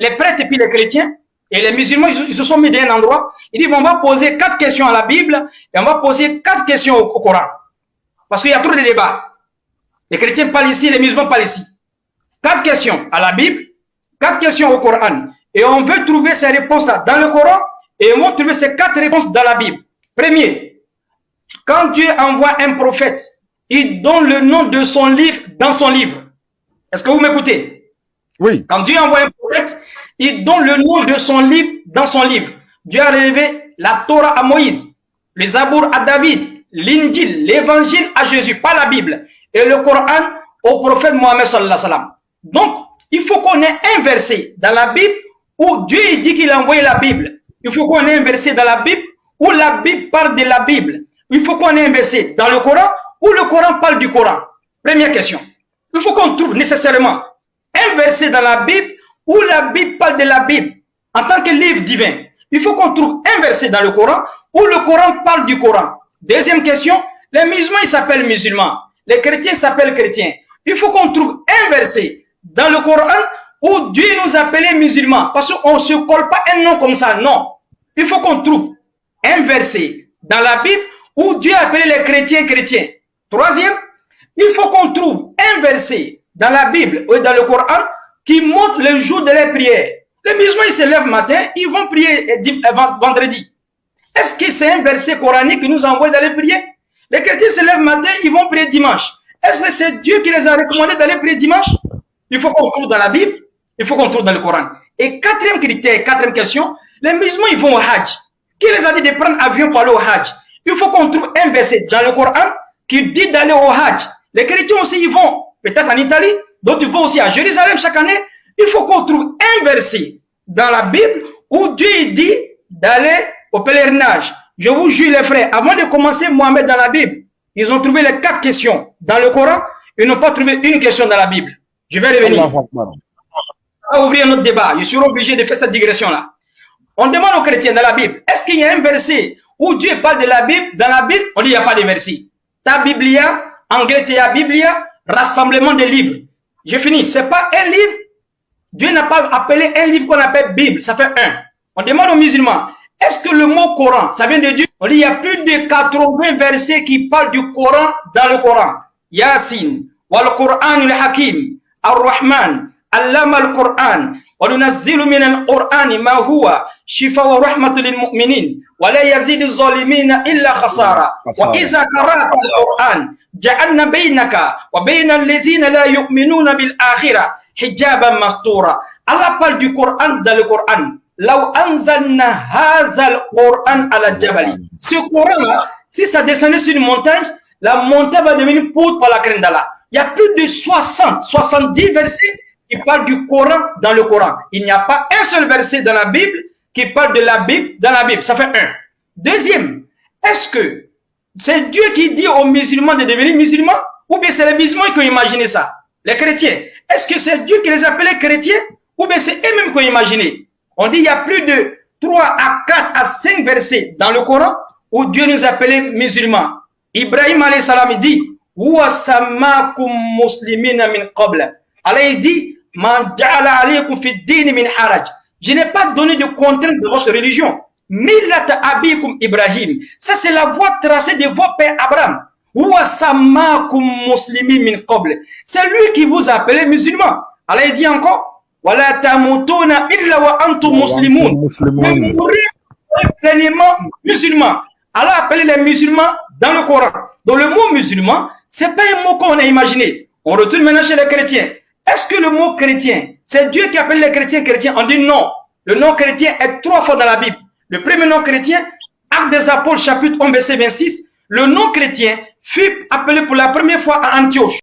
les prêtres et puis les chrétiens et les musulmans, ils se sont mis d'un endroit. Ils disent, on va poser 4 questions à la Bible et on va poser 4 questions au Coran. Parce qu'il y a trop de débats. Les chrétiens parlent ici, les musulmans parlent ici. 4 questions à la Bible, 4 questions au Coran. Et on veut trouver ces réponses-là dans le Coran et on va trouver ces 4 réponses dans la Bible. Premier, quand Dieu envoie un prophète, il donne le nom de son livre dans son livre. Est-ce que vous m'écoutez? Oui. Quand Dieu envoie un prophète, il donne le nom de son livre dans son livre. Dieu a révélé la Torah à Moïse, les Zabour à David, l'Injil, l'Évangile à Jésus, pas la Bible, et le Coran au prophète Mohammed sallallahu alayhi wa sallam. Donc, il faut qu'on ait un verset dans la Bible où Dieu dit qu'il a envoyé la Bible. Il faut qu'on ait un verset dans la Bible où la Bible parle de la Bible. Il faut qu'on ait un verset dans le Coran où le Coran parle du Coran. Première question. Il faut qu'on trouve nécessairement un verset dans la Bible où la Bible parle de la Bible en tant que livre divin. Il faut qu'on trouve un verset dans le Coran où le Coran parle du Coran. Deuxième question, les musulmans ils s'appellent musulmans, les chrétiens s'appellent chrétiens. Il faut qu'on trouve un verset dans le Coran où Dieu nous appelait musulmans, parce qu'on ne se colle pas un nom comme ça, non. Il faut qu'on trouve un verset dans la Bible où Dieu appelait les chrétiens chrétiens. Troisième, il faut qu'on trouve un verset dans la Bible ou dans le Coran qui montre le jour de les prières. Les musulmans, ils se lèvent matin, ils vont prier vendredi. Est-ce que c'est un verset coranique qui nous envoie d'aller prier? Les chrétiens se lèvent matin, ils vont prier dimanche. Est-ce que c'est Dieu qui les a recommandé d'aller prier dimanche? Il faut qu'on trouve dans la Bible, il faut qu'on trouve dans le Coran. Et quatrième critère, quatrième question, les musulmans, ils vont au Hajj. Qui les a dit de prendre avion pour aller au Hajj? Il faut qu'on trouve un verset dans le Coran qui dit d'aller au Hajj. Les chrétiens aussi, ils vont peut-être en Italie, d'autres vont aussi à Jérusalem chaque année. Il faut qu'on trouve un verset dans la Bible où Dieu dit d'aller au pèlerinage. Je vous jure les frères, avant de commencer Mohammed dans la Bible, ils ont trouvé les 4 questions dans le Coran, ils n'ont pas trouvé une question dans la Bible. Je vais revenir. On va ouvrir notre débat. Je serai obligé de faire cette digression-là. On demande aux chrétiens dans la Bible, est-ce qu'il y a un verset où Dieu parle de la Bible? Dans la Bible, on dit il n'y a pas de verset. Ta Biblia, anglais ta Biblia, rassemblement de livres. J'ai fini. C'est pas un livre. Dieu n'a pas appelé un livre qu'on appelle Bible. Ça fait un. On demande aux musulmans, est-ce que le mot Coran, ça vient de Dieu? On dit il y a plus de 80 versets qui parlent du Coran dans le Coran. Yasin, wal Qur'an al-Hakim, ar-Rahman, allama al-Qur'an, wa nunazzilu min al-Qur'an ma huwa shifa wa rahmatu lil mu'minin, wa la yazidu zalimina illa khasara. Wa iza qara'ta al-Qur'an, ja'alna baynaka wa bayna allazina la yu'minuna bil akhirah hijaban mastura. Allah parle du Coran dans le Coran. Law anzalna hazal Qur'an ala jabali. Ce Coran-là, si ça descendait sur une montagne, la montagne va devenir poudre par la crème d'Allah. Il y a plus de 70 versets qui parlent du Coran dans le Coran. Il n'y a pas un seul verset dans la Bible qui parle de la Bible dans la Bible. Ça fait un. Deuxième, est-ce que c'est Dieu qui dit aux musulmans de devenir musulmans ou bien c'est les musulmans qui ont imaginé ça? Les chrétiens, est-ce que c'est Dieu qui les appelait chrétiens ou bien c'est eux-mêmes qui ont imaginé? On dit il y a plus de 3 à 4 à 5 versets dans le Coran où Dieu nous appelait musulmans. Ibrahim alayhi salam dit Huwa samakum muslimina min qabla. Allah il dit Man ja'ala alaykum fi din min haraj. Je n'ai pas donné de contrainte de votre religion. Millat abikum Ibrahim. Ça c'est la voie tracée de vos pères Abraham. Huwa samakum muslimin min qabla. C'est lui qui vous appelait musulmans. Allah il dit encore Wala tamutuna illa wa antum muslimun. Mais mourrez pleinement musulmans. Allah a appelé les musulmans dans le Coran. Donc le mot musulman, c'est pas un mot qu'on a imaginé. On retourne maintenant chez les chrétiens. Est-ce que le mot chrétien, c'est Dieu qui appelle les chrétiens chrétiens? On dit non. Le nom chrétien est 3 fois dans la Bible. Le premier nom chrétien, Actes des Apôtres, chapitre 1, verset 26. Le nom chrétien fut appelé pour la première fois à Antioche.